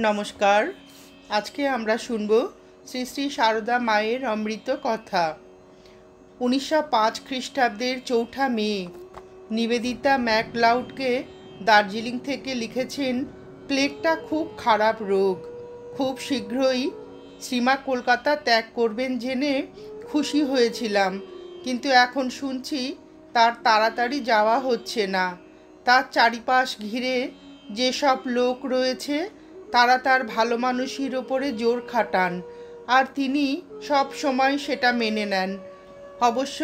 নমস্কার। আজকে আমরা শুনব শ্রী শ্রী সারদা মায়ের অমৃত কথা। 1905 খ্রিস্টাব্দের 4 মে নিবেদিতা ম্যাকলাউডকে দার্জিলিং থেকে লিখেছেন, প্লেগটা খুব খারাপ রোগ। খুব শীঘ্রই শ্রীমা কলকাতা ত্যাগ করবেন জেনে খুশি হয়েছিলাম, কিন্তু এখন শুনছি তার তাড়াতাড়ি যাওয়া হচ্ছে না। তার চারিপাশ ঘিরে যেসব লোক রয়েছে তারা তার ভালো মানুষের ওপরে জোর খাটান, আর তিনি সব সময় সেটা মেনে নেন। অবশ্য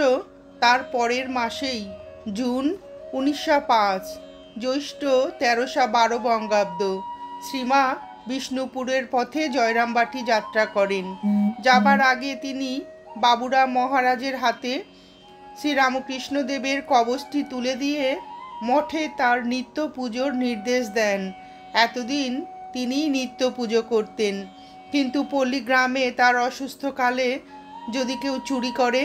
তার পরের মাসেই, জুন 1905, জ্যৈষ্ঠ 1312 বঙ্গাব্দ, শ্রীমা বিষ্ণুপুরের পথে জয়রামবাটি যাত্রা করেন। যাবার আগে তিনি বাবুরাম মহারাজের হাতে শ্রীরামকৃষ্ণদেবের কবচটি তুলে দিয়ে মঠে তার নিত্য পুজোর নির্দেশ দেন। এতদিন তিনি নিত্য পুজো করতেন, কিন্তু পল্লীগ্রামে তার অসুস্থকালে যদি কেউ চুরি করে,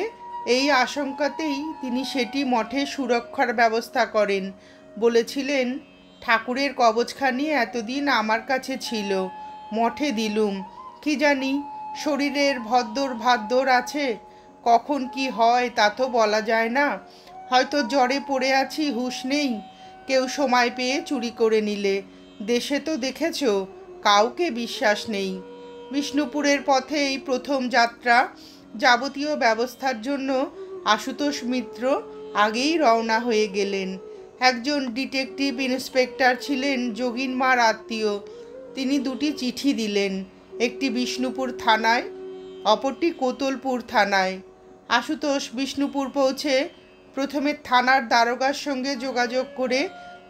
এই আশঙ্কাতেই তিনি সেটি মঠে সুরক্ষার ব্যবস্থা করেন। বলেছিলেন, ঠাকুরের কবচখানি এতদিন আমার কাছে ছিল, মঠে দিলুম। কি জানি শরীরের ভদ্দর ভাদ্দর আছে, কখন কি হয় তা তো বলা যায় না। হয়তো জ্বরে পড়ে আছি, হুঁশ নেই, কেউ সময় পেয়ে চুরি করে নিলে। দেশে তো দেখেছ, কাউকে বিশ্বাস নেই। বিষ্ণুপুরের পথে এই প্রথম যাত্রা। যাবতীয় ব্যবস্থার জন্য আশুতোষ মিত্র আগেই রওনা হয়ে গেলেন। একজন ডিটেকটিভ ইন্সপেক্টর ছিলেন যোগিনমার আত্মীয়। তিনি 2টি চিঠি দিলেন, একটি বিষ্ণুপুর থানায়, অপরটি কোতলপুর থানায়। আশুতোষ বিষ্ণুপুর পৌঁছে প্রথমে থানার দারোগার সঙ্গে যোগাযোগ করে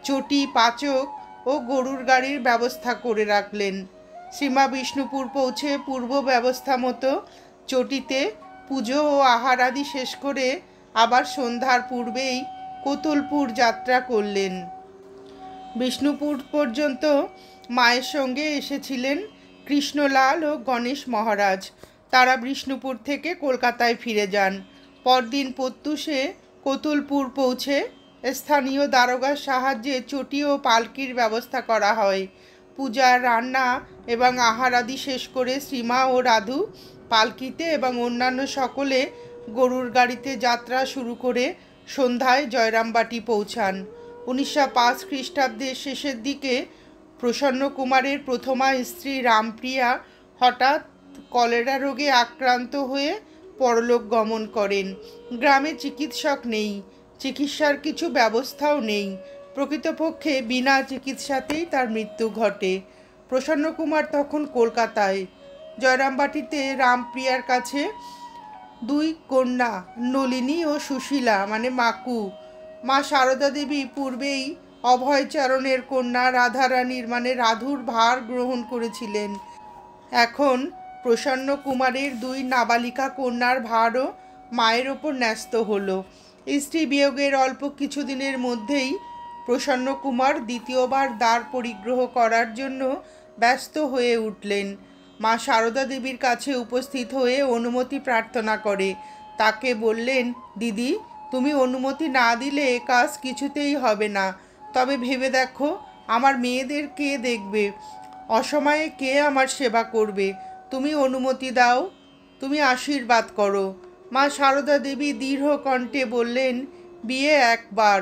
চটি, পাচক ও গরুর গাড়ির ব্যবস্থা করে রাখলেন। শ্রীমা বিষ্ণুপুর পৌঁছে পূর্ব ব্যবস্থা মতো চটিতে পুজো ও আহার আদি শেষ করে আবার সন্ধ্যার পূর্বেই কোতলপুর যাত্রা করলেন। বিষ্ণুপুর পর্যন্ত মায়ের সঙ্গে এসেছিলেন কৃষ্ণলাল ও গণেশ মহারাজ। তারা বিষ্ণুপুর থেকে কলকাতায় ফিরে যান। পরদিন প্রত্যুষে কোতলপুর পৌঁছে স্থানীয় দারোগার সাহায্যে চটি ও পালকির ব্যবস্থা করা হয়। পূজার রান্না এবং আহার আদি শেষ করে শ্রীমা ও রাধু পালকিতে এবং অন্যান্য সকলে গরুর গাড়িতে যাত্রা শুরু করে সন্ধ্যায় জয়রামবাটি পৌঁছান। 1905 খ্রিস্টাব্দের শেষের দিকে প্রসন্ন কুমারের প্রথমা স্ত্রী রামপ্রিয়া হঠাৎ কলেরা রোগে আক্রান্ত হয়ে পরলোক গমন করেন। গ্রামে চিকিৎসক নেই, চিকিৎসার কিছু ব্যবস্থাও নেই। প্রকৃতপক্ষে বিনা চিকিৎসাতেই তার মৃত্যু ঘটে। প্রসন্নকুমার তখন কলকাতায়। জয়রামবাটিতে রামপ্রিয়ার কাছে 2 কন্যা, নলিনী ও সুশীলা মানে মাকু। মা সারদা দেবী পূর্বেই অভয়চরণের কন্যা রাধারানীর মানে রাধুর ভার গ্রহণ করেছিলেন। এখন প্রসন্ন কুমারের 2 নাবালিকা কন্যার ভারও মায়ের ওপর ন্যস্ত হলো। স্ত্রী বিয়োগের অল্প কিছুদিনের মধ্যেই প্রসন্ন কুমার দ্বিতীয়বার দ্বার পরিগ্রহ করার জন্য ব্যস্ত হয়ে উঠলেন। মা সারদা দেবীর কাছে উপস্থিত হয়ে অনুমতি প্রার্থনা করে। তাকে বললেন, দিদি, তুমি অনুমতি না দিলে এ কাজ কিছুতেই হবে না। তবে ভেবে দেখো, আমার মেয়েদের কে দেখবে, অসময়ে কে আমার সেবা করবে। তুমি অনুমতি দাও, তুমি আশীর্বাদ করো। মা সারদা দেবী দৃঢ় কণ্ঠে বললেন, বিয়ে একবার,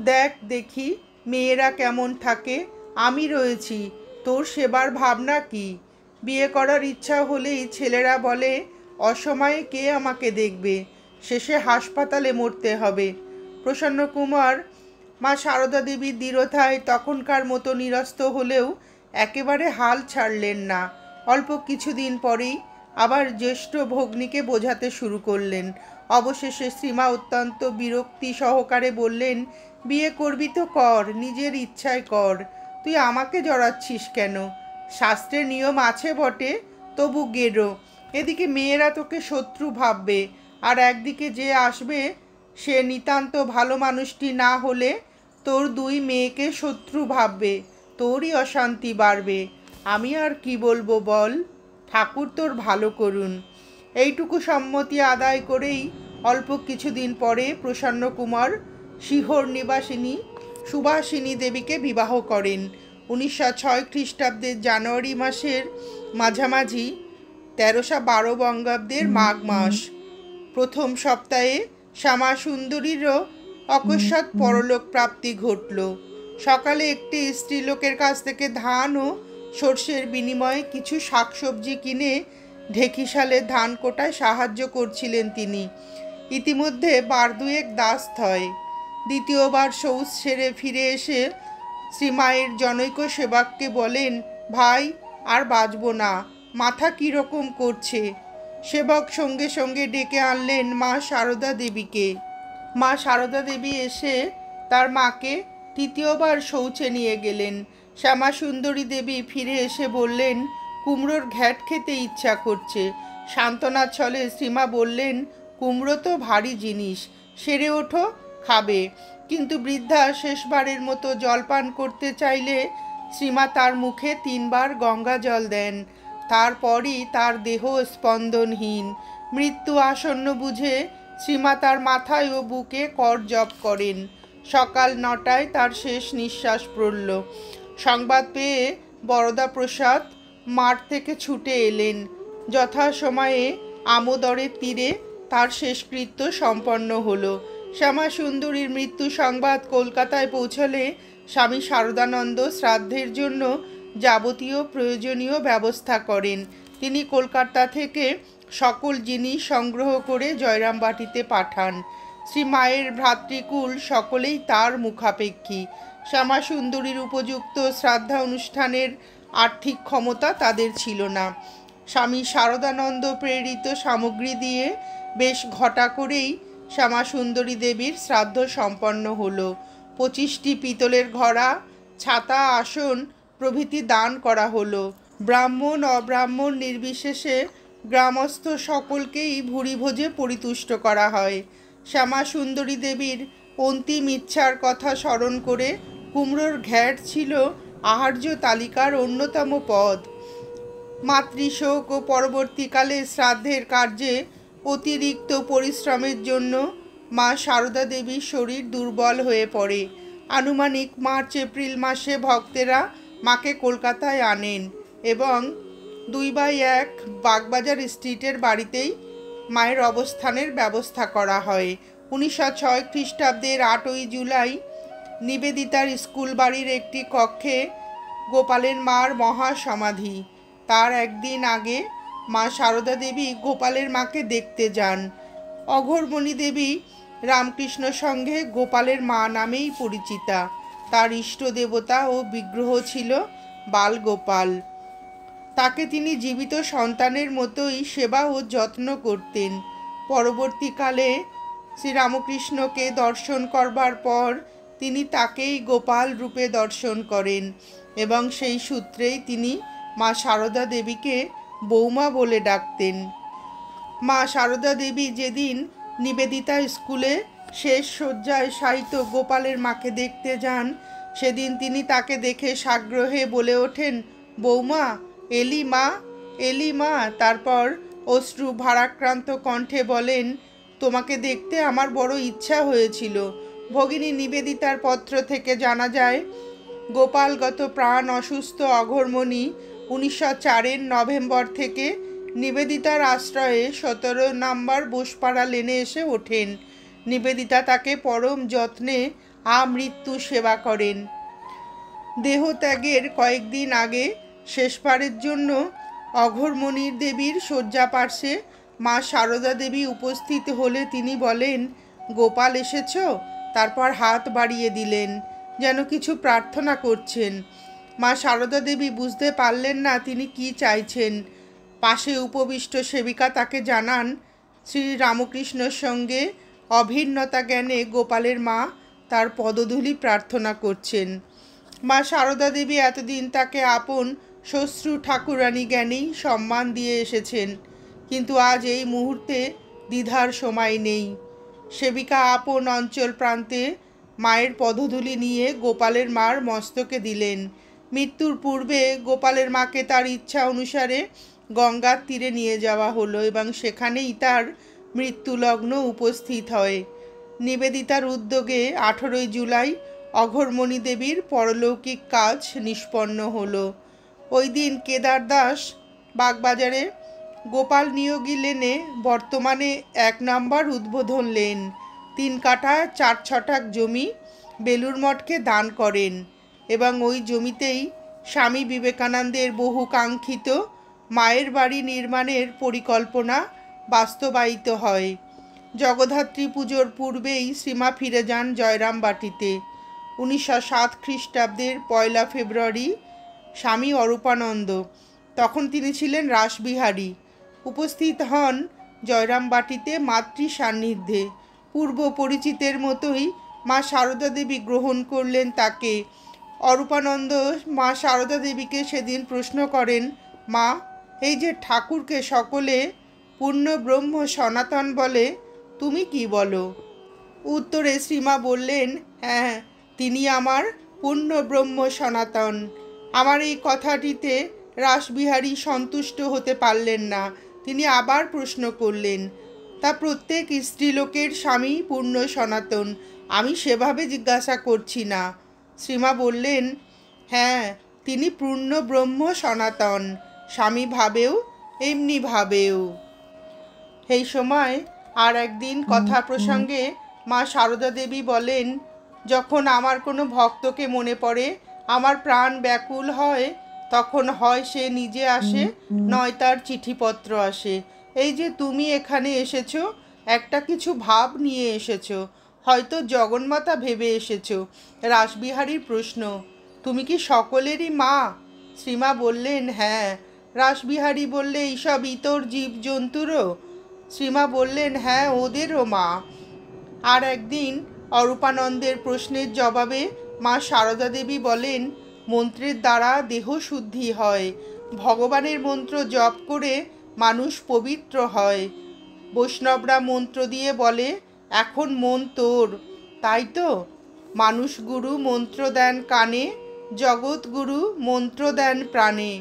দেখ দেখি মেয়েরা কেমন থাকে, আমি রয়েছি, তোর সেবার ভাবনা কি? বিয়ে করার ইচ্ছা হলেই ছেলেরা বলে, অসময়ে কে আমাকে দেখবে, শেষে হাসপাতালে মরতে হবে। প্রসন্ন কুমার মা সারদা দেবীর দৃঢ়তায় তখনকার মতো নিরস্ত হলেও একেবারে হাল ছাড়লেন না। অল্প কিছুদিন পরেই আবার জ্যেষ্ঠ ভগ্নীকে বোঝাতে শুরু করলেন। অবশেষে শ্রীমা অত্যন্ত বিরক্তি সহকারে বললেন, বিয়ে করবি তো কর, নিজের ইচ্ছায় কর, তুই আমাকে জড়াচ্ছিস কেন? শাস্ত্রের নিয়ম আছে বটে, তবু গেরো। এদিকে মেয়েরা তোকে শত্রু ভাববে, আর একদিকে যে আসবে সে নিতান্ত ভালো মানুষটি না হলে তোর 2 মেয়েকে শত্রু ভাববে, তোরই অশান্তি বাড়বে। আমি আর কি বলবো বল, ঠাকুর তোর ভালো করুন। এইটুকু সম্মতি আদায় করেই অল্প কিছুদিন পরে প্রসন্ন কুমার শিহর নিবাসিনী সুভাষিনী দেবীকে বিবাহ করেন। 1906 খ্রিস্টাব্দের জানুয়ারি মাসের মাঝামাঝি 1312 বঙ্গাব্দের মাঘ মাস প্রথম সপ্তাহে শ্যামা সুন্দরীরও অকস্মাৎ পরলোক প্রাপ্তি ঘটল। সকালে একটি স্ত্রীলোকের কাছ থেকে ধান ও সর্ষের বিনিময়ে কিছু শাকসবজি কিনে ঢেকিশালে ধান কোটায় সাহায্য করছিলেন তিনি। ইতিমধ্যে বার দুয়েক দাস হয়। দ্বিতীয়বার শৌচ সেরে ফিরে এসে শ্রীমায়ের জনৈক সেবককে বলেন, ভাই আর বাঁচব না, মাথা কীরকম করছে। সেবক সঙ্গে সঙ্গে ডেকে আনলেন মা সারদা দেবীকে। মা সারদা দেবী এসে তার মাকে তৃতীয়বার শৌচে নিয়ে গেলেন। শ্যামা সুন্দরী দেবী ফিরে এসে বললেন, কুমড়োর ঘ্যাট খেতে ইচ্ছা করছে। সান্ত্বনার ছলে শ্রীমা বললেন, কুমড়ো তো ভারী জিনিস, সেরে ওঠো, খাবে। কিন্তু বৃদ্ধা শেষবারের মতো জলপান করতে চাইলে শ্রীমা তার মুখে 3 বার গঙ্গা জল দেন। তারপরই তার দেহ স্পন্দনহীন। মৃত্যু আসন্ন বুঝে শ্রীমা তার মাথায় ও বুকে কর জপ করেন। সকাল 9টায় তার শেষ নিঃশ্বাস পড়ল। সংবাদ পেয়ে বরদা প্রসাদ মাঠ থেকে ছুটে এলেন। যথাসময়ে আমোদরের তীরে তার শেষকৃত্য সম্পন্ন হলো। শ্যামা সুন্দরীর মৃত্যু সংবাদ কলকাতায় পৌঁছলে স্বামী শারদানন্দ শ্রাদ্ধের জন্য যাবতীয় প্রয়োজনীয় ব্যবস্থা করেন। তিনি কলকাতা থেকে সকল জিনিস সংগ্রহ করে জয়রামবাটিতে পাঠান। শ্রীমায়ের ভ্রাতৃকুল সকলেই তার মুখাপেক্ষী। শ্যামা সুন্দরীর উপযুক্ত শ্রাদ্ধা অনুষ্ঠানের আর্থিক ক্ষমতা তাদের ছিল না। স্বামী শারদানন্দ প্রেরিত সামগ্রী দিয়ে বেশ ঘটা করেই শ্যামা সুন্দরী দেবীর শ্রাদ্ধ সম্পন্ন হলো। 25টি পিতলের ঘড়া, ছাতা, আসন প্রভৃতি দান করা হলো। ব্রাহ্মণ অব্রাহ্মণ নির্বিশেষে গ্রামস্থ সকলকেই ভুরিভোজে পরিতুষ্ট করা হয়। শ্যামা সুন্দরী দেবীর অন্তিম ইচ্ছার কথা স্মরণ করে কুমড়োর ঘ্যাট ছিল আহার্য তালিকার অন্যতম পদ। মাতৃশোক ও পরবর্তীকালে শ্রাদ্ধের কার্যে অতিরিক্ত পরিশ্রমের জন্য মা সারদা দেবীর শরীর দুর্বল হয়ে পড়ে। আনুমানিক মার্চ এপ্রিল মাসে ভক্তেরা মাকে কলকাতায় আনেন এবং 2/1 বাগবাজার স্ট্রিটের বাড়িতেই মায়ের অবস্থানের ব্যবস্থা করা হয়। 1906 খ্রিস্টাব্দের 8ই জুলাই নিবেদিতার স্কুল বাড়ির একটি কক্ষে গোপালের মার মহাসমাধি। তার একদিন আগে মা সারদা দেবী গোপালের মাকে দেখতে যান। অঘোরমণি দেবী রামকৃষ্ণ সঙ্গে গোপালের মা নামেই পরিচিতা। তার ইষ্ট দেবতা ও বিগ্রহ ছিল বালগোপাল। তাকে তিনি জীবিত সন্তানের মতোই সেবা ও যত্ন করতেন। পরবর্তীকালে শ্রীরামকৃষ্ণকে দর্শন করবার পর তিনি তাকেই গোপাল রূপে দর্শন করেন এবং সেই সূত্রেই তিনি মা সারদা দেবীকে বৌমা বলে ডাকতেন। মা সারদা দেবী যেদিন নিবেদিতা স্কুলে শেষ শয্যায় শায়িত গোপালের মাকে দেখতে যান, সেদিন তিনি তাকে দেখে সাগ্রহে বলে ওঠেন, বৌমা, এলি মা, এলি মা। তারপর অশ্রু ভারাক্রান্ত কণ্ঠে বলেন, তোমাকে দেখতে আমার বড় ইচ্ছা হয়েছিল। ভগিনী নিবেদিতার পত্র থেকে জানা যায়, গোপালগত প্রাণ অসুস্থ অঘোরমণি 1904 নভেম্বর থেকে নিবেদিতার আশ্রয়ে 17 নম্বর বোসপাড়া লেনে এসে ওঠেন। নিবেদিতা তাকে পরম যত্নে আমৃত্যু সেবা করেন। দেহত্যাগের কয়েকদিন আগে শেষবারের জন্য অঘোরমণি দেবীর শয্যাপার্শ্বে মা সারদা দেবী উপস্থিত হলে তিনি বলেন, গোপাল এসেছ? তারপর হাত বাড়িয়ে দিলেন, যেন কিছু প্রার্থনা করছেন। মা সারদা দেবী বুঝতে পারলেন না তিনি কি চাইছেন। পাশে উপবিষ্ট সেবিকা তাকে জানান, শ্রী রামকৃষ্ণর সঙ্গে অভিন্নতা জ্ঞানে গোপালের মা তার পদধূলি প্রার্থনা করছেন। মা সারদা দেবী এতদিন তাকে আপন শ্বশ্রু ঠাকুরানী জ্ঞানেই সম্মান দিয়ে এসেছেন, কিন্তু আজ এই মুহূর্তে দ্বিধার সময় নেই। সেবিকা আপন অঞ্চল প্রান্তে মায়ের পদধূলি নিয়ে গোপালের মার মস্তকে দিলেন। মৃত্যুর পূর্বে গোপালের মাকে তার ইচ্ছা অনুসারে গঙ্গার তীরে নিয়ে যাওয়া হলো এবং সেখানেই তার মৃত্যুলগ্ন উপস্থিত হয়। নিবেদিতার উদ্যোগে 18ই জুলাই অঘোরমণি দেবীর পরলৌকিক কাজ নিষ্পন্ন হলো। ওই দিন কেদার দাস বাগবাজারে গোপাল নিয়োগী লেনে বর্তমানে 1 নম্বর উদ্বোধন লেন 3 কাঠা 4 ছটাক জমি বেলুর মঠকে দান করেন এবং ওই জমিতেই স্বামী বিবেকানন্দের বহুকাঙ্ক্ষিত মায়ের বাড়ি নির্মাণের পরিকল্পনা বাস্তবায়িত হয়। জগদ্ধাত্রী পুজোর পূর্বেই শ্রীমা ফিরে যান জয়রামবাটিতে। 1907 খ্রিস্টাব্দের 1 ফেব্রুয়ারি স্বামী অরূপানন্দ, তখন তিনি ছিলেন রাসবিহারী, উপস্থিত হন জয়রামবাটিতে মাতৃ সান্নিধ্যে। পূর্ব পরিচিতের মতোই মা সারদা দেবী গ্রহণ করলেন তাকে। অরূপানন্দ মা সারদা দেবীকে সেদিন প্রশ্ন করেন, মা, এই যে ঠাকুরকে সকলে পূর্ণ ব্রহ্ম সনাতন বলে, তুমি কি বলো? উত্তরে শ্রীমা বললেন, হ্যাঁ, তিনি আমার পূর্ণ ব্রহ্ম সনাতন। আমার এই কথাটিতে রাসবিহারী সন্তুষ্ট হতে পারলেন না। তিনি আবার প্রশ্ন করলেন, তা প্রত্যেক স্ত্রীলোকের স্বামী পূর্ণ সনাতন, আমি সেভাবে জিজ্ঞাসা করছি না। শ্রীমা বললেন, হ্যাঁ, তিনি পূর্ণ ব্রহ্ম সনাতন, স্বামী ভাবেও এমনি ভাবেও। এই সময় আর একদিন কথা প্রসঙ্গে মা সারদা দেবী বলেন, যখন আমার কোনো ভক্তকে মনে পড়ে, আমার প্রাণ ব্যাকুল হয়, তখন হয় সে নিজে আসে, নয় তার চিঠিপত্র আসে। এই যে তুমি এখানে এসেছো, একটা কিছু ভাব নিয়ে এসেছো, হয়তো জগন্মাতা ভেবে এসেছো। রাসবিহারীর প্রশ্ন, তুমি কি সকলেরই মা? শ্রীমা বললেন, হ্যাঁ। রাসবিহারী বললে, এইসব ইতর জীবজন্তুরও? শ্রীমা বললেন, হ্যাঁ, ওদেরও মা। আর একদিন অরূপানন্দের প্রশ্নের জবাবে মা সারদা দেবী বলেন, মন্ত্রের দ্বারা দেহ শুদ্ধি হয়, ভগবানের মন্ত্র জপ করে মানুষ পবিত্র হয়। বৈষ্ণবরা মন্ত্র দিয়ে বলে, এখন মন তোর, তাই তো? মানুষগুরু মন্ত্র দেন কানে, জগৎগুরু মন্ত্র দেন প্রাণে।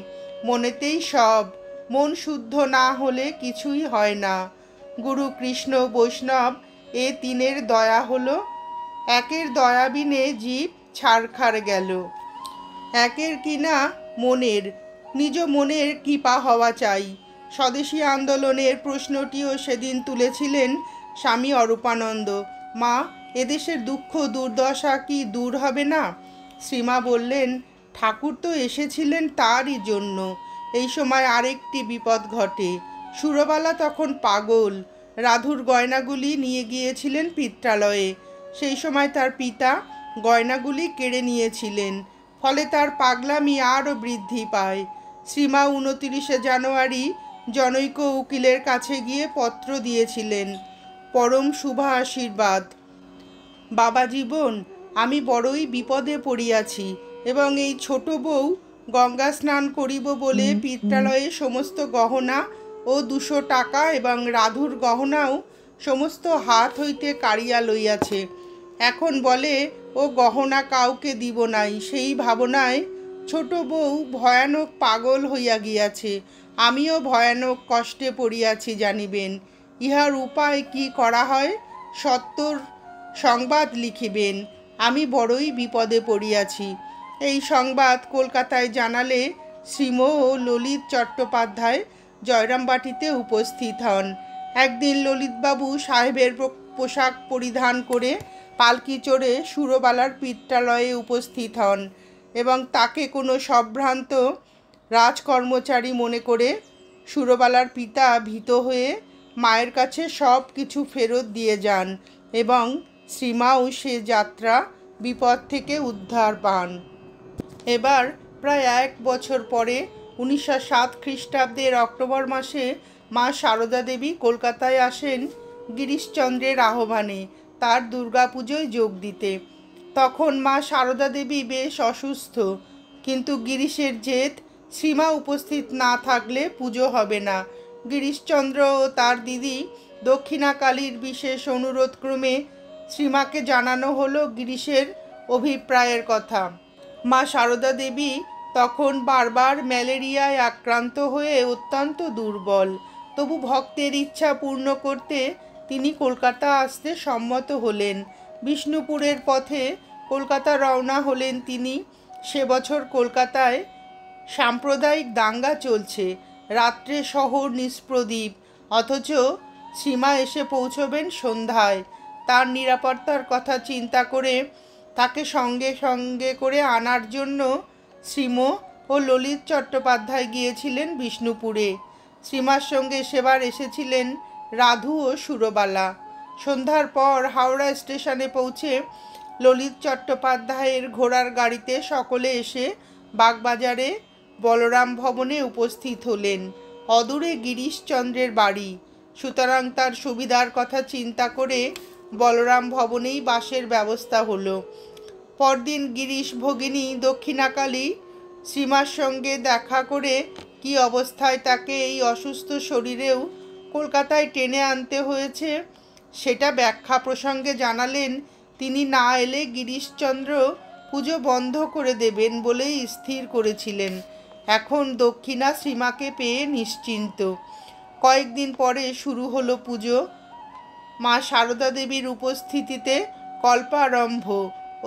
মনেতেই সব, মন শুদ্ধ না হলে কিছুই হয় না। গুরু কৃষ্ণ বৈষ্ণব এ তিনের দয়া হলো, একের দয়া বিনে জীব ছারখার গেল। একের কিনা মনের, নিজ মনের কৃপা হওয়া চাই। স্বদেশী আন্দোলনের প্রশ্নটিও সেদিন তুলেছিলেন স্বামী অরূপানন্দ। মা, এদেশের দুঃখ দুর্দশা কি দূর হবে না? শ্রীমা বললেন, ঠাকুর তো এসেছিলেন তারই জন্য। এই সময় আরেকটি বিপদ ঘটে। সুরবালা তখন পাগল। রাধুর গয়নাগুলি নিয়ে গিয়েছিলেন পিত্রালয়ে। সেই সময় তার পিতা গয়নাগুলি কেড়ে নিয়েছিলেন, ফলে তার পাগলামি আরও বৃদ্ধি পায়। শ্রীমা 29 জানুয়ারি জনৈক উকিলের কাছে গিয়ে পত্র দিয়েছিলেন, পরম শুভ আশীর্বাদ। বাবা জীবন, আমি বড়ই বিপদে পড়িয়াছি এবং এই ছোট বউ গঙ্গা স্নান করিব বলে পিত্রালয়ে সমস্ত গহনা ও 200 টাকা এবং রাধুর গহনাও সমস্ত হাত হইতে কাড়িয়া লইয়াছে। এখন বলে ও গহনা কাউকে দিব নাই। সেই ভাবনায় ছোট বউ ভয়ানক পাগল হইয়া গিয়াছে। আমিও ভয়ানক কষ্টে পড়িয়াছি জানিবেন। ইহার উপায় কি করা হয়, সত্তর সংবাদ লিখিবেন। আমি বড়ই বিপদে পড়িয়াছি। এই সংবাদ কলকাতায় জানালে শ্রীম ও ললিত চট্টোপাধ্যায় জয়রামবাটিতে উপস্থিত হন। একদিন ললিতবাবু সাহেবের পোশাক পরিধান করে পালকি চড়ে সুরবালার পিত্রালয়ে উপস্থিত হন এবং তাকে কোনো সম্ভ্রান্ত রাজকর্মচারী মনে করে সুরবালার পিতা ভীত হয়ে মায়ের কাছে সব কিছু ফেরত দিয়ে যান এবং শ্রীমাও সে যাত্রা বিপদ থেকে উদ্ধার পান। এবার প্রায় 1 বছর পরে 1907 খ্রিস্টাব্দের অক্টোবর মাসে মা সারদা দেবী কলকাতায় আসেন গিরিশচন্দ্রের আহ্বানে তার দুর্গাপুজোয় যোগ দিতে। তখন মা সারদা দেবী বেশ অসুস্থ, কিন্তু গিরিশের জেদ, শ্রীমা উপস্থিত না থাকলে পুজো হবে না। গিরিশচন্দ্র ও তার দিদি দক্ষিণাকালীর বিশেষ অনুরোধক্রমে শ্রীমাকে জানানো হলো গিরিশের অভিপ্রায়ের কথা। মা সারদা দেবী তখন বারবার ম্যালেরিয়ায় আক্রান্ত হয়ে অত্যন্ত দুর্বল। তবু ভক্তের ইচ্ছা পূর্ণ করতে তিনি কলকাতা আসতে সম্মত হলেন। বিষ্ণুপুরের পথে কলকাতা রওনা হলেন তিনি। সে বছর কলকাতায় সাম্প্রদায়িক দাঙ্গা চলছে, রাত্রে শহর নিষ্প্রদীপ, অথচ সীমা এসে পৌঁছবেন সন্ধ্যায়। তার নিরাপত্তার কথা চিন্তা করে তাকে সঙ্গে সঙ্গে করে আনার জন্য শ্রীম ও ললিত চট্টোপাধ্যায় গিয়েছিলেন বিষ্ণুপুরে। শ্রীমার সঙ্গে সেবার এসেছিলেন রাধু ও সুরবালা। সন্ধ্যার পর হাওড়া স্টেশনে পৌঁছে ললিত চট্টোপাধ্যায়ের ঘোড়ার গাড়িতে সকলে এসে বাগবাজারে বলরাম ভবনে উপস্থিত হলেন। অদূরে গিরিশচন্দ্রের বাড়ি, সুতরাং তার সুবিধার কথা চিন্তা করে বলরাম ভবনেই বাসের ব্যবস্থা হলো। পরদিন গিরিশ ভগিনী দক্ষিণাকালী শ্রীমার সঙ্গে দেখা করে কি অবস্থায় তাকে এই অসুস্থ শরীরেও কলকাতায় টেনে আনতে হয়েছে সেটা ব্যাখ্যা প্রসঙ্গে জানালেন। তিনি না এলে গিরিশচন্দ্র পুজো বন্ধ করে দেবেন বলেই স্থির করেছিলেন। এখন দক্ষিণা শ্রীমাকে পেয়ে নিশ্চিন্ত। কয়েকদিন পরে শুরু হলো পুজো। মা সারদা দেবীর উপস্থিতিতে কল্পারম্ভ।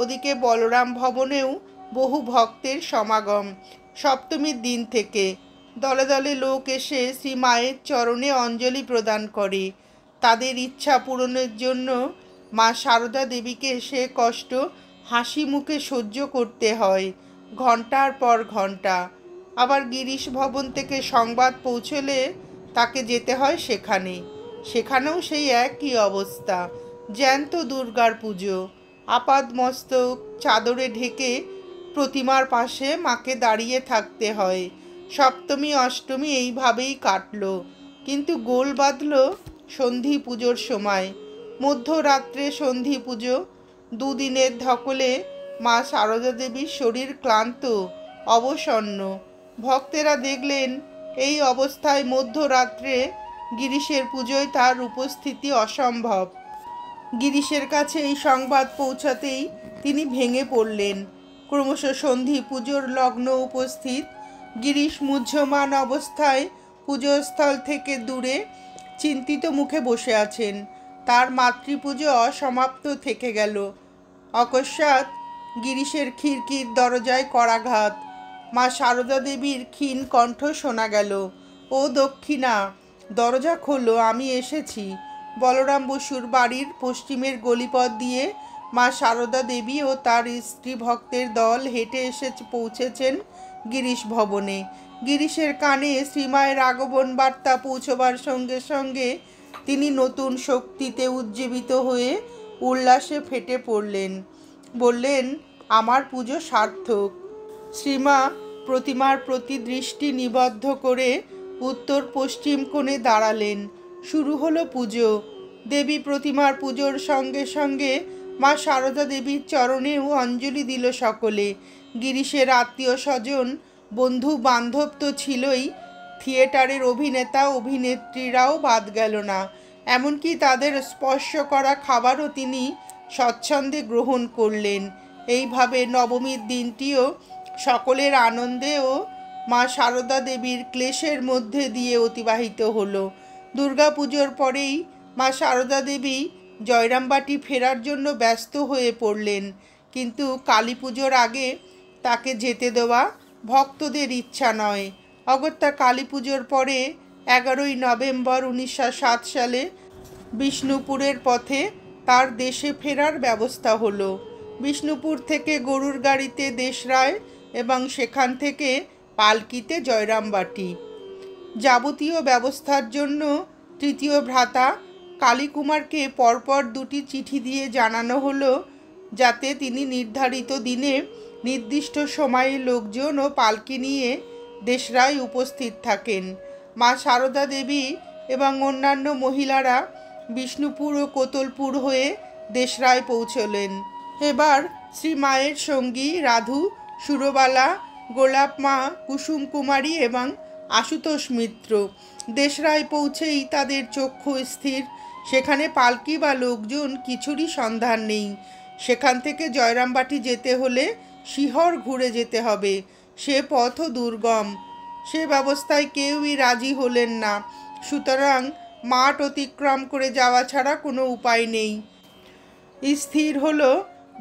ওদিকে বলরাম ভবনেও বহু ভক্তের সমাগম। সপ্তমীর দিন থেকে দলে দলে লোক এসে শ্রী মায়ের চরণে অঞ্জলি প্রদান করে। তাদের ইচ্ছা পূরণের জন্য মা সারদা দেবীকে সে কষ্ট হাসি মুখে সহ্য করতে হয়, ঘন্টার পর ঘন্টা। আবার গিরিশ ভবন থেকে সংবাদ পৌঁছলে তাকে যেতে হয় সেখানেও সেই একই অবস্থা। জ্যান্ত দুর্গার পুজো। আপাদমস্তক চাদরে ঢেকে প্রতিমার পাশে মাকে দাঁড়িয়ে থাকতে হয়। সপ্তমী অষ্টমী এইভাবেই কাটল। কিন্তু গোল বাঁধল সন্ধি পুজোর সময়। মধ্যরাত্রে সন্ধি পুজো। দুদিনের ধকলে মা সারদা দেবীর শরীর ক্লান্ত, অবসন্ন। ভক্তেরা দেখলেন এই অবস্থায় মধ্যরাত্রে গিরিশের পুজোয় তার উপস্থিতি অসম্ভব। গিরিশের কাছে এই সংবাদ পৌঁছাতেই তিনি ভেঙে পড়লেন। ক্রমশ সন্ধি পুজোর লগ্ন উপস্থিত। গিরিশ মুহ্যমান অবস্থায় পুজোস্থল থেকে দূরে চিন্তিত মুখে বসে আছেন। তার মাতৃপুজো অসমাপ্ত থেকে গেল। অকস্মাৎ গিরিশের খিড়কির দরজায় করাঘাত। মা সারদা দেবীর ক্ষীণ কণ্ঠ শোনা গেল, ও দক্ষিণা, দরজা খোলো, আমি এসেছি। বলরাম বসুর বাড়ির পশ্চিমের গলিপথ দিয়ে মা সারদা দেবী ও তার স্ত্রী ভক্তের দল হেঁটে এসে পৌঁছেছেন গিরিশ ভবনে। গিরিশের কানে শ্রীমায়ের আগমন বার্তা পৌঁছবার সঙ্গে সঙ্গে তিনি নতুন শক্তিতে উজ্জীবিত হয়ে উল্লাসে ফেটে পড়লেন। বললেন, আমার পুজো সার্থক। শ্রীমা প্রতিমার প্রতি দৃষ্টি নিবদ্ধ করে উত্তর পশ্চিম কোণে দাঁড়ালেন। শুরু হলো পুজো। দেবী প্রতিমার পুজোর সঙ্গে সঙ্গে মা সারদা দেবীর চরণেও অঞ্জলি দিল সকলে। গিরিশের আত্মীয় স্বজন, বন্ধু বান্ধব তো ছিলই, থিয়েটারের অভিনেতা অভিনেত্রীরাও বাদ গেল না। এমনকি তাদের স্পর্শ করা খাবারও তিনি স্বচ্ছন্দে গ্রহণ করলেন। এইভাবে নবমীর দিনটিও সকলের আনন্দে ও মা সারদা দেবীর ক্লেশের মধ্যে দিয়ে অতিবাহিত হলো। দুর্গাপুজোর পরেই মা সারদা দেবী জয়রামবাটি ফেরার জন্য ব্যস্ত হয়ে পড়লেন। কিন্তু কালী পুজোর আগে তাকে যেতে দেওয়া ভক্তদের ইচ্ছা নয়। অগত্যা কালী পুজোর পরে 11ই নভেম্বর 1907 সালে বিষ্ণুপুরের পথে তার দেশে ফেরার ব্যবস্থা হলো। বিষ্ণুপুর থেকে গরুর গাড়িতে দেশরায় এবং সেখান থেকে পালকিতে জয়রামবাটি। যাবতীয় ব্যবস্থার জন্য তৃতীয় ভ্রাতা কালীকুমারকে পরপর 2টি চিঠি দিয়ে জানানো হলো যাতে তিনি নির্ধারিত দিনে নির্দিষ্ট সময়ে লোকজন ও পালকি নিয়ে দেশরায় উপস্থিত থাকেন। মা সারদা দেবী এবং অন্যান্য মহিলারা বিষ্ণুপুর ও কোতলপুর হয়ে দেশরায় পৌঁছলেন। এবার শ্রী মায়ের সঙ্গী রাধু, সুরবালা, গোলাপ মা, কুসুম কুমারী এবং আশুতোষ মিত্র। দেশরায় পৌঁছেই তাদের চক্ষু স্থির। সেখানে পালকি বা লোকজন কিছুরই সন্ধান নেই। সেখান থেকে জয়রামবাটি যেতে হলে শিহর ঘুরে যেতে হবে। সে পথও দুর্গম। সে ব্যবস্থায় কেউই রাজি হলেন না। সুতরাং মাঠ অতিক্রম করে যাওয়া ছাড়া কোনো উপায় নেই। স্থির হলো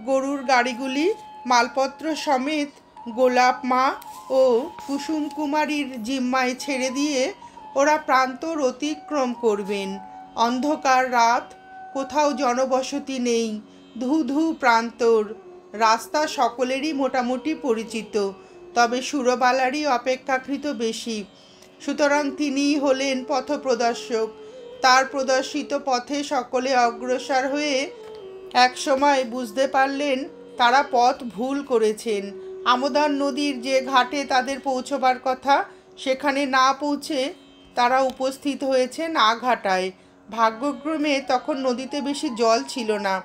গরুর গাড়িগুলি মালপত্র সমেত গোলাপ মা ও কুসুম কুমারীর জিম্মায় ছেড়ে দিয়ে ওরা প্রান্তর অতিক্রম করবেন। অন্ধকার রাত, কোথাও জনবসতি নেই, ধু ধু প্রান্তর। রাস্তা সকলেরই মোটামুটি পরিচিত, তবে সুরবালারই অপেক্ষাকৃত বেশি। সুতরাং তিনিই হলেন পথপ্রদর্শক। তার প্রদর্শিত পথে সকলে অগ্রসর হয়ে একসময় বুঝতে পারলেন তারা পথ ভুল করেছেন। আমোদার নদীর যে ঘাটে তাদের পৌঁছবার কথা, সেখানে না পৌঁছে তারা উপস্থিত হয়েছেন আঘাটায়। ভাগ্যক্রমে তখন নদীতে বেশি জল ছিল না।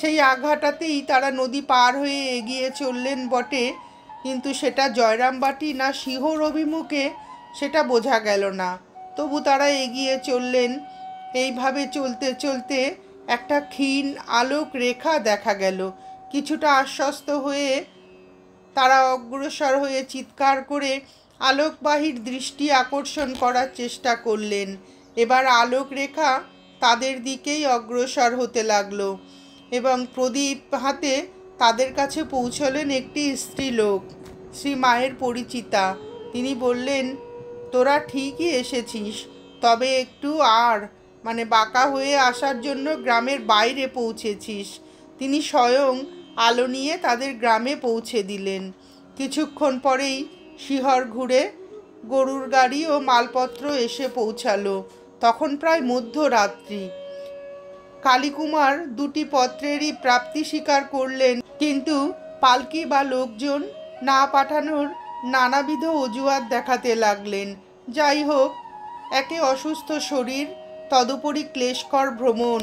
সেই আঘাটাতেই তারা নদী পার হয়ে এগিয়ে চললেন বটে, কিন্তু সেটা জয়রামবাটি না শিহর অভিমুখে সেটা বোঝা গেল না। তবু তারা এগিয়ে চললেন। এইভাবে চলতে চলতে একটা ক্ষীণ আলোক রেখা দেখা গেল। কিছুটা আশ্বস্ত হয়ে তারা অগ্রসর হয়ে চিৎকার করে আলোকবাহীর দৃষ্টি আকর্ষণ করার চেষ্টা করলেন। এবার আলোক রেখা তাদের দিকেই অগ্রসর হতে লাগলো এবং প্রদীপ হাতে তাদের কাছে পৌঁছলেন একটি স্ত্রীলোক, শ্রী মায়ের পরিচিতা। তিনি বললেন, তোরা ঠিকই এসেছিস, তবে একটু বাঁকা হয়ে আসার জন্য গ্রামের বাইরে পৌঁছেছিস। তিনি স্বয়ং আলো নিয়ে তাদের গ্রামে পৌঁছে দিলেন। কিছুক্ষণ পরেই শিহর ঘুরে গরুর গাড়ি ও মালপত্র এসে পৌঁছালো। তখন প্রায় মধ্যরাত্রি। কালীকুমার দুটি পত্রেরই প্রাপ্তি স্বীকার করলেন, কিন্তু পালকি বা লোকজন না পাঠানোর নানাবিধ অজুহাত দেখাতে লাগলেন। যাই হোক, একে অসুস্থ শরীর, তদুপরি ক্লেশকর ভ্রমণ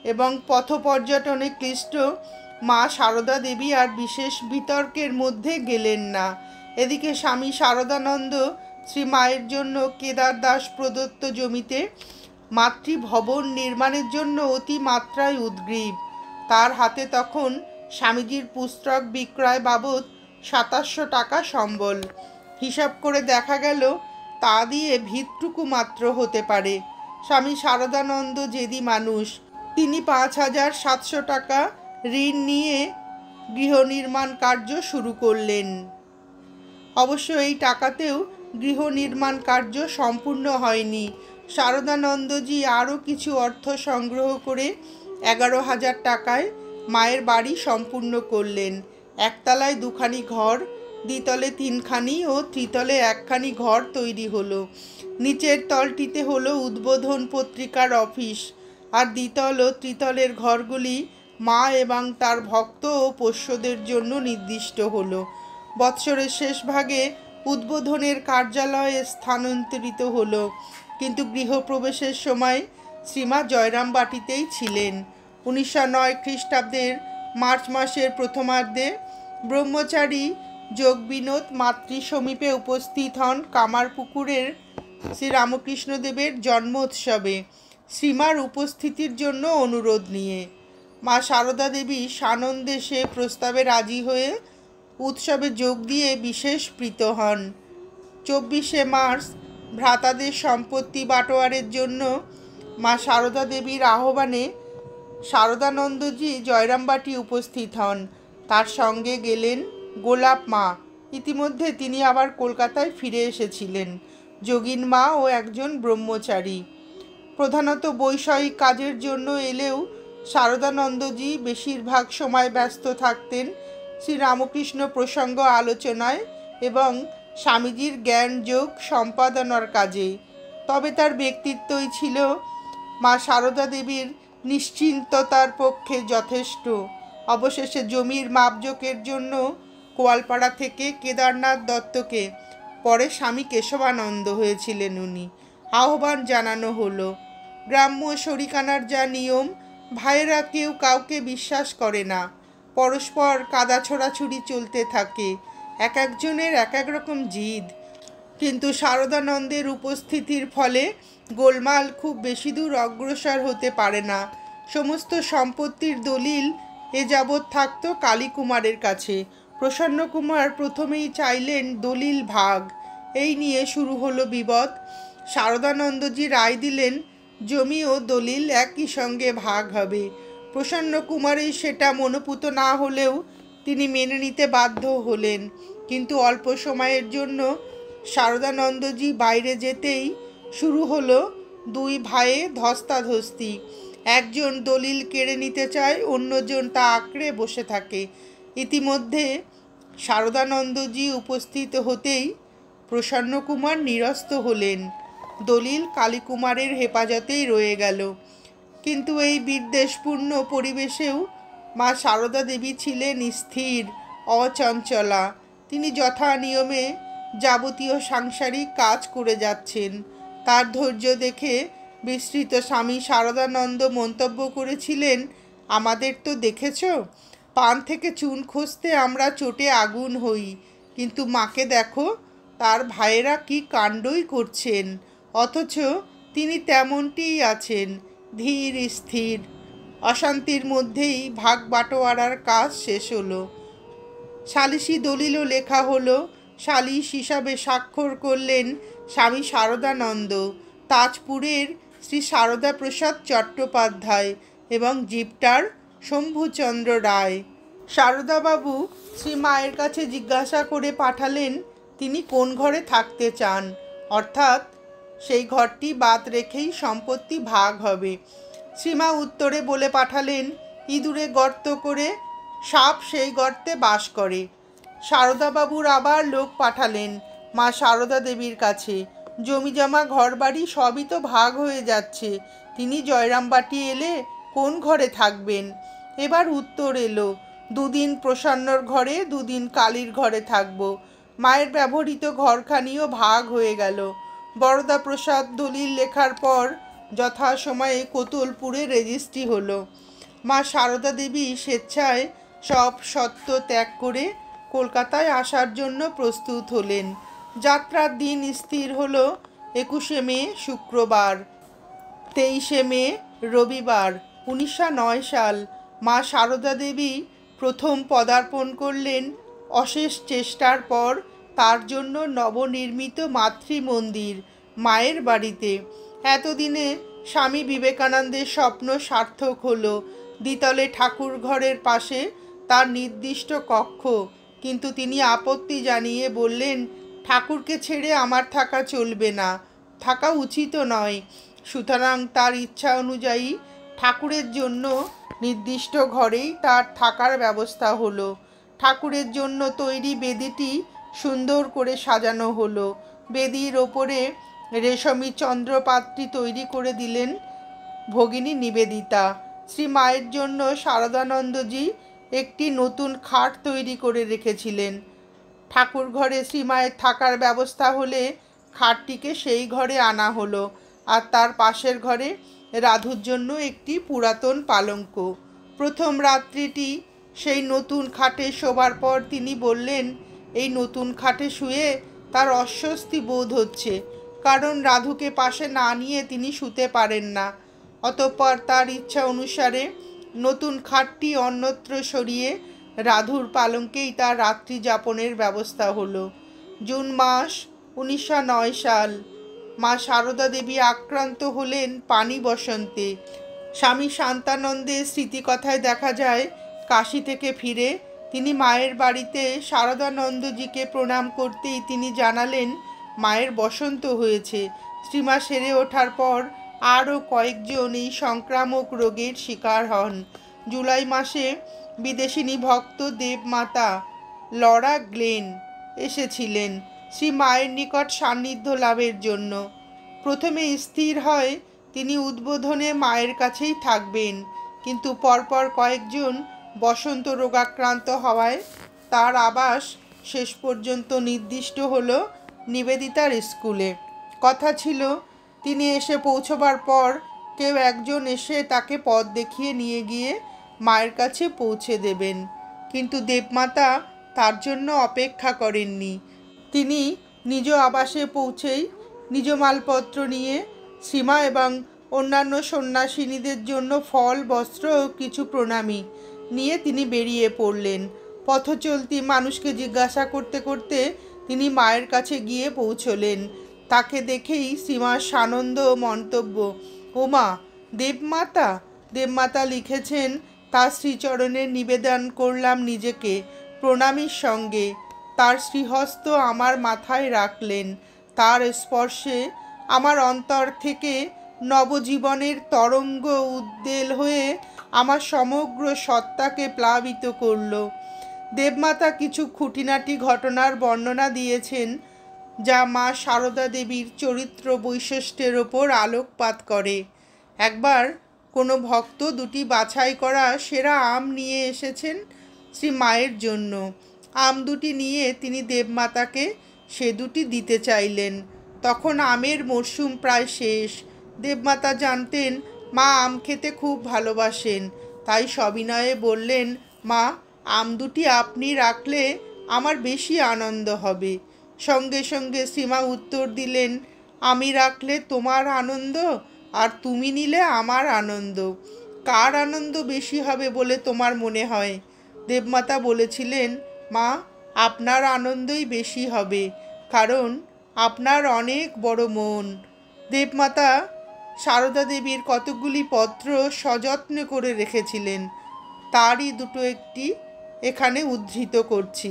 এবং পথপর্যটনে ক্লিষ্ট মা সারদা দেবী আর বিশেষ বিতর্কের মধ্যে গেলেন না। এদিকে স্বামী শারদানন্দ শ্রী মায়ের জন্য কেদার দাস প্রদত্ত জমিতে মাতৃভবন নির্মাণের জন্য অতি মাত্রায় উদ্গ্রীব। তার হাতে তখন স্বামীজির পুস্তক বিক্রয় বাবদ 2700 টাকা সম্বল। হিসাব করে দেখা গেল তা দিয়ে ভিতটুকু মাত্র হতে পারে। স্বামী শারদানন্দ জেদি মানুষ, তিনি 5700 টাকা ঋণ নিয়ে গৃহ নির্মাণ কার্য শুরু করলেন। অবশ্য এই টাকাতেও গৃহ নির্মাণ কার্য সম্পূর্ণ হয়নি। শারদানন্দজি আরও কিছু অর্থ সংগ্রহ করে 11,000 টাকায় মায়ের বাড়ি সম্পূর্ণ করলেন। একতলায় 2খানি ঘর, দ্বিতলে 3খানি ও ত্রিতলে 1খানি ঘর তৈরি হলো। নিচের তলটিতে হলো উদ্বোধন পত্রিকার অফিস, আর দ্বিতল ও ত্রিতলের ঘরগুলি মা এবং তার ভক্ত ও পোষ্যদের জন্য নির্দিষ্ট হলো। বৎসরের শেষ ভাগে উদ্বোধনের কার্যালয়ে স্থানান্তরিত হলো, কিন্তু গৃহপ্রবেশের সময় শ্রীমা জয়রামবাটিতেই ছিলেন। 1909 খ্রিস্টাব্দের মার্চ মাসের প্রথমার্ধে ব্রহ্মচারী যোগবিনোদ মাতৃ সমীপে উপস্থিত হন কামারপুকুরের শ্রীরামকৃষ্ণদেবের জন্মোৎসবে শ্রীমার উপস্থিতির জন্য অনুরোধ নিয়ে। মা সারদা দেবী সানন্দে সে প্রস্তাবে রাজি হয়ে উৎসবে যোগ দিয়ে বিশেষ প্রীত হন। 24শে মার্চ ভ্রাতাদের সম্পত্তি বাটোয়ারের জন্য মা সারদা দেবীর আহ্বানে শারদানন্দজি জয়রামবাটি উপস্থিত হন। তার সঙ্গে গেলেন গোলাপ মা। ইতিমধ্যে তিনি আবার কলকাতায় ফিরে এসেছিলেন, যোগিন মা ও একজন ব্রহ্মচারী। প্রধানত বৈষয়িক কাজের জন্য এলেও শারদানন্দজি বেশিরভাগ সময় ব্যস্ত থাকতেন শ্রীরামকৃষ্ণ প্রসঙ্গ আলোচনায় এবং স্বামীজির জ্ঞান যোগ সম্পাদনার কাজে। তবে তার ব্যক্তিত্বই ছিল মা সারদা দেবীর নিশ্চিন্ততার পক্ষে যথেষ্ট। অবশেষে জমির মাপজোকের জন্য কোয়ালপাড়া থেকে কেদারনাথ দত্তকে, পরে স্বামী কেশবানন্দ হয়েছিলেন উনি, আহ্বান জানানো হলো। গ্রাম্য শরিকানার যা নিয়ম, ভাইয়েরা কেউ কাউকে বিশ্বাস করে না। পরস্পর কাদা ছোড়াছুড়ি চলতে থাকে। এক একজনের এক এক রকম জিদ। কিন্তু শারদানন্দের উপস্থিতির ফলে গোলমাল খুব বেশি দূর অগ্রসর হতে পারে না। সমস্ত সম্পত্তির দলিল এ যাবৎ থাকত কালীকুমারের কাছে। প্রসন্নকুমার প্রথমেই চাইলেন দলিল ভাগ। এই নিয়ে শুরু হলো বিবাদ। শারদানন্দজি রায় দিলেন জমি ও দলিল একই সঙ্গে ভাগ হবে। প্রসন্ন কুমারের সেটা মনোপুত না হলেও তিনি মেনে নিতে বাধ্য হলেন। কিন্তু অল্প সময়ের জন্য শারদানন্দজি বাইরে যেতেই শুরু হলো দুই ভাইয়ে ধস্তাধস্তি। একজন দলিল কেড়ে নিতে চায়, অন্যজন তা আঁকড়ে বসে থাকে। ইতিমধ্যে শারদানন্দজি উপস্থিত হতেই প্রসন্নকুমার নিরস্ত হলেন। দলিল কালীকুমারের হেফাজতেই রয়ে গেল। কিন্তু এই বিদ্বেষপূর্ণ পরিবেশেও মা সারদা দেবী ছিলেন স্থির, অচঞ্চলা। তিনি যথা নিয়মে যাবতীয় সাংসারিক কাজ করে যাচ্ছেন। তার ধৈর্য দেখে বিস্মৃত স্বামী শারদানন্দ মন্তব্য করেছিলেন, আমাদের তো দেখেছ, পান থেকে চুন খসতে আমরা চোটে আগুন হই, কিন্তু মাকে দেখো, তার ভাইয়েরা কি কাণ্ডই করছেন, অথচ তিনি তেমনটিই আছেন, ধীর স্থির। অশান্তির মধ্যেই ভাগ বাটোয়ারার কাজ শেষ হলো। সালিসি দলিলও লেখা হলো। সালিস হিসাবে স্বাক্ষর করলেন স্বামী শারদানন্দ, তাজপুরের শ্রী সারদা প্রসাদ চট্টোপাধ্যায় এবং জিপটার শম্ভুচন্দ্র রায়। সারদাবাবু শ্রী মায়ের কাছে জিজ্ঞাসা করে পাঠালেন তিনি কোন ঘরে থাকতে চান, অর্থাৎ সেই ঘরটি বাদ রেখেই সম্পত্তি ভাগ হবে। শ্রীমা উত্তরে বলে পাঠালেন ইঁদুরে গর্ত করে সাপ সেই গর্তে বাস করে। সারদাবাবুর আবার লোক পাঠালেন মা সারদা দেবীর কাছে, জমিজমা ঘরবাড়ি সবই তো ভাগ হয়ে যাচ্ছে, তিনি জয়রামবাটি এলে কোন ঘরে থাকবেন। এবার উত্তর এলো, দুদিন প্রসন্নর ঘরে, দুদিন কালীর ঘরে থাকব। মায়ের ব্যবহৃত ঘরখানিও ভাগ হয়ে গেল। বরদা প্রসাদ দলিল লেখার পর যথাসময়ে কোতলপুরে রেজিস্ট্রি হলো। মা সারদা দেবী স্বেচ্ছায় সব সত্য ত্যাগ করে কলকাতায় আসার জন্য প্রস্তুত হলেন। যাত্রার দিন স্থির হলো 21শে মে শুক্রবার, 23শে মে রবিবার, 1909 সাল। মা সারদা দেবী প্রথম পদার্পণ করলেন অশেষ চেষ্টার পর তার জন্য নবনির্মিত মাতৃমন্দির মায়ের বাড়িতে। এতদিনে স্বামী বিবেকানন্দের স্বপ্ন সার্থক হলো। দ্বিতলে ঠাকুর ঘরের পাশে তার নির্দিষ্ট কক্ষ, কিন্তু তিনি আপত্তি জানিয়ে বললেন ঠাকুরকে ছেড়ে আমার থাকা চলবে না, থাকা উচিত নয়। সুতরাং তার ইচ্ছা অনুযায়ী ঠাকুরের জন্য নির্দিষ্ট ঘরেই তার থাকার ব্যবস্থা হলো। ঠাকুরের জন্য তৈরি বেদিটি সুন্দর করে সাজানো হলো। বেদির ওপরে রেশমি চন্দ্রপাতটি তৈরি করে দিলেন ভগিনী নিবেদিতা। শ্রী মায়ের জন্য শারদানন্দজি একটি নতুন খাট তৈরি করে রেখেছিলেন। ঠাকুর ঘরে শ্রীমায়ের থাকার ব্যবস্থা হলে খাটটিকে সেই ঘরে আনা হলো, আর তার পাশের ঘরে রাধুর জন্য একটি পুরাতন পালঙ্ক। প্রথম রাত্রিটি সেই নতুন খাটে শোবার পর তিনি বললেন এই নতুন খাটে শুয়ে তার অস্বস্তি বোধ হচ্ছে, কারণ রাধুকে পাশে না নিয়ে তিনি শুতে পারেন না। অতঃপর তার ইচ্ছা অনুসারে নতুন খাটটি অন্যত্র সরিয়ে রাধুর পালঙ্কেই তার রাত্রি যাপনের ব্যবস্থা হলো। জুন মাস 1909 সাল। মা সারদা দেবী আক্রান্ত হলেন পানি বসন্তে। স্বামী শান্তানন্দের স্মৃতিকথায় দেখা যায় কাশী থেকে ফিরে তিনি মায়ের বাড়িতে শারদানন্দজিকে প্রণাম করতেই তিনি জানালেন মায়ের বসন্ত হয়েছে। শ্রীমা সেরে ওঠার পর আরও কয়েকজন এই সংক্রামক রোগের শিকার হন। জুলাই মাসে বিদেশিনী ভক্ত দেবমাতা লরা গ্লেন এসেছিলেন শ্রী মায়ের নিকট সান্নিধ্য লাভের জন্য। প্রথমে স্থির হয় তিনি উদ্বোধনে মায়ের কাছেই থাকবেন, কিন্তু পরপর কয়েকজন বসন্ত রোগাক্রান্ত হওয়ায় তার আবাস শেষ পর্যন্ত নির্দিষ্ট হলো নিবেদিতার স্কুলে। কথা ছিল তিনি এসে পৌঁছবার পর কেউ একজন এসে তাকে পথ দেখিয়ে নিয়ে গিয়ে মায়ের কাছে পৌঁছে দেবেন, কিন্তু দেবমাতা তার জন্য অপেক্ষা করেননি। তিনি নিজ আবাসে পৌঁছেই নিজ মালপত্র নিয়ে শ্রীমা এবং অন্যান্য সন্ন্যাসিনীদের জন্য ফল, বস্ত্র ও কিছু প্রণামী নিয়ে তিনি বেরিয়ে পড়লেন। পথচলতি মানুষকে জিজ্ঞাসা করতে করতে তিনি মায়ের কাছে গিয়ে পৌঁছলেন। তাকে দেখেই শ্রীমার সানন্দ মন্তব্য, ওমা দেবমাতা, দেবমাতা লিখেছেন, তার শ্রীচরণে নিবেদন করলাম নিজেকে প্রণামীর সঙ্গে। তার শ্রীহস্ত আমার মাথায় রাখলেন। তার স্পর্শে আমার অন্তর থেকে নবজীবনের তরঙ্গ উদ্বেল হয়ে আমার সমগ্র সত্তাকে প্লাবিত করল। দেবমাতা কিছু খুঁটিনাটি ঘটনার বর্ণনা দিয়েছেন, যা মা সারদা দেবীর চরিত্র বৈশিষ্ট্যের ওপর আলোকপাত করে। একবার কোনো ভক্ত দুটি বাছাই করা সেরা আম নিয়ে এসেছেন শ্রী মায়ের জন্য। আম দুটি নিয়ে তিনি দেবমাতাকে সে দুটি দিতে চাইলেন। তখন আমের মরশুম প্রায় শেষ। দেবমাতা জানতেন মা আম খেতে খুব ভালোবাসেন, তাই সবিনয়ে বললেন, মা, আম দুটি আপনি রাখলে আমার বেশি আনন্দ হবে। সঙ্গে সঙ্গে শ্রীমা উত্তর দিলেন, আমি রাখলে তোমার আনন্দ, আর তুমি নিলে আমার আনন্দ। কার আনন্দ বেশি হবে বলে তোমার মনে হয়? দেবমাতা বলেছিলেন, মা, আপনার আনন্দই বেশি হবে, কারণ আপনার অনেক বড় মন। দেবমাতা সারদা দেবীর কতকগুলি পত্র সযত্নে করে রেখেছিলেন, তারই দুটো একটি এখানে উদ্ধৃত করছি।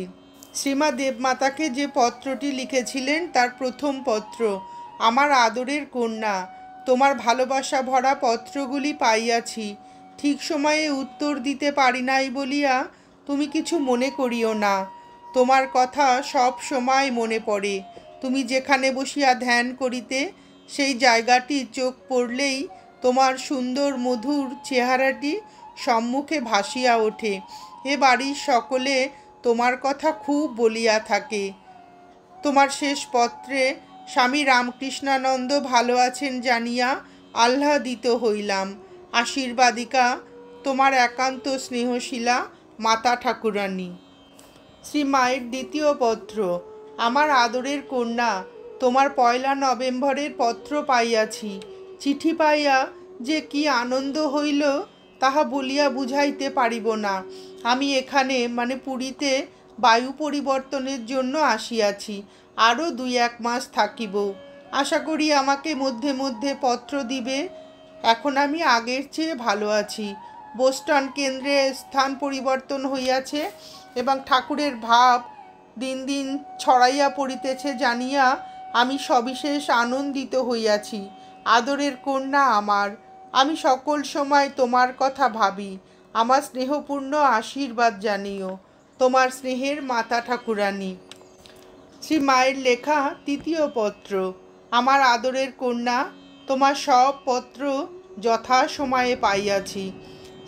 শ্রীমা দেবমাতাকে যে পত্রটি লিখেছিলেন তার প্রথম পত্র। আমার আদরের কন্যা, তোমার ভালোবাসা ভরা পত্রগুলি পাইয়াছি। ঠিক সময়ে উত্তর দিতে পারি নাই বলিয়া তুমি কিছু মনে করিও না। তোমার কথা সব সময় মনে পড়ে। তুমি যেখানে বসিয়া ধ্যান করিতে, সেই জায়গাটি চোখ পড়লেই তোমার সুন্দর মধুর চেহারাটি সম্মুখে ভাসিয়া ওঠে। এ বাড়ির সকলে তোমার কথা খুব বলিয়া থাকে। তোমার শেষ পত্রে স্বামী রামকৃষ্ণানন্দ ভালো আছেন জানিয়া আহ্লাদিত হইলাম। আশীর্বাদিকা, তোমার একান্ত স্নেহশীলা মাতা ঠাকুরানী। শ্রী মায়ের দ্বিতীয় পত্র। আমার আদরের কন্যা, তোমার 1 নভেম্বরের পত্র পাইয়াছি। চিঠি পাইয়া যে কি আনন্দ হইল তাহা বলিয়া বুঝাইতে পারিব না। আমি এখানে মানে পুরীতে বায়ু পরিবর্তনের জন্য আসিয়াছি। আরও 2-1 মাস থাকিব। আশা করি আমাকে মধ্যে মধ্যে পত্র দিবে। এখন আমি আগের চেয়ে ভালো আছি। বোস্টন কেন্দ্রে স্থান পরিবর্তন হইয়াছে এবং ঠাকুরের ভাব দিন দিন ছড়াইয়া পড়িতেছে জানিয়া আমি সবিশেষ আনন্দিত হইয়াছি। আদরের কন্যা আমার, আমি সকল সময় তোমার কথা ভাবি। আমার স্নেহপূর্ণ আশীর্বাদ জানিও। তোমার স্নেহের মাতা ঠাকুরানী। শ্রী মায়ের লেখা তৃতীয় পত্র। আমার আদরের কন্যা, তোমার সব পত্র যথাসময়ে পাইয়াছি।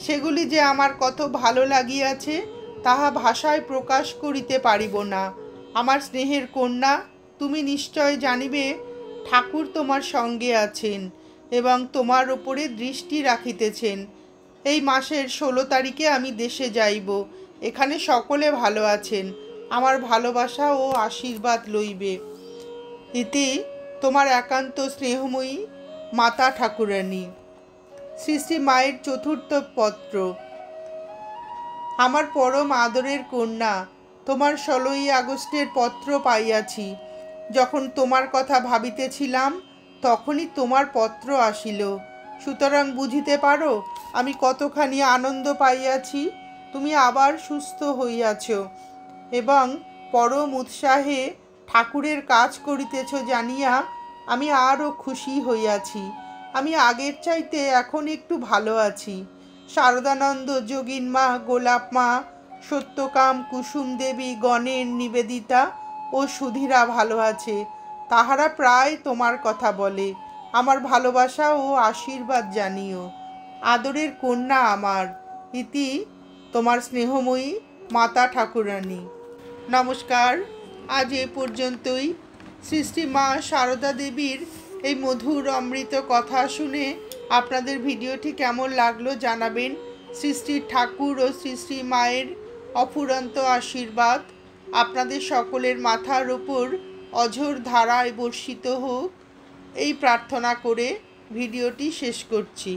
সেগুলি যে আমার কত ভালো লাগিয়াছে তাহা ভাষায় প্রকাশ করিতে পারিব না। আমার স্নেহের কন্যা, তুমি নিশ্চয় জানিবে ঠাকুর তোমার সঙ্গে আছেন এবং তোমার ওপরে দৃষ্টি রাখিতেছেন। এই মাসের 16 তারিখে আমি দেশে যাইব। এখানে সকলে ভালো আছেন। আমার ভালোবাসা ও আশীর্বাদ লইবে। ইতি তোমার একান্ত স্নেহময়ী মাতা ঠাকুরানী। শ্রী শ্রী মায়ের চতুর্থ পত্র। আমার পরম আদরের কন্যা, তোমার 16ই আগস্টের পত্র পাইয়াছি। যখন তোমার কথা ভাবিতেছিলাম তখনই তোমার পত্র আসিল। সুতরাং বুঝিতে পারো আমি কতখানি আনন্দ পাইয়াছি। তুমি আবার সুস্থ হইয়াছ এবং পরম উৎসাহে ঠাকুরের কাজ করিতেছ জানিয়া আমি আরও খুশি হইয়াছি। আমি আগের চাইতে এখন একটু ভালো আছি। শারদানন্দ, যোগিনমা, গোলাপ মা, সত্যকাম, কুসুম দেবী, গণের, নিবেদিতা ও সুধীরা ভালো আছে। তাহারা প্রায় তোমার কথা বলে। আমার ভালোবাসা ও আশীর্বাদ জানিও। আদরের কন্যা আমার। ইতি তোমার স্নেহময়ী মাতা ঠাকুরানী। নমস্কার। আজ এ পর্যন্তই। শ্রী শ্রী মা সারদা দেবীর এই মধুর অমৃত কথা শুনে আপনাদের ভিডিওটি কেমন লাগলো জানাবেন। শ্রী শ্রী ঠাকুর ও শ্রী শ্রী মায়ের অফুরন্ত আশীর্বাদ আপনাদের সকলের মাথার ওপর অঝোর ধারায় বর্ষিত হোক, এই প্রার্থনা করে ভিডিওটি শেষ করছি।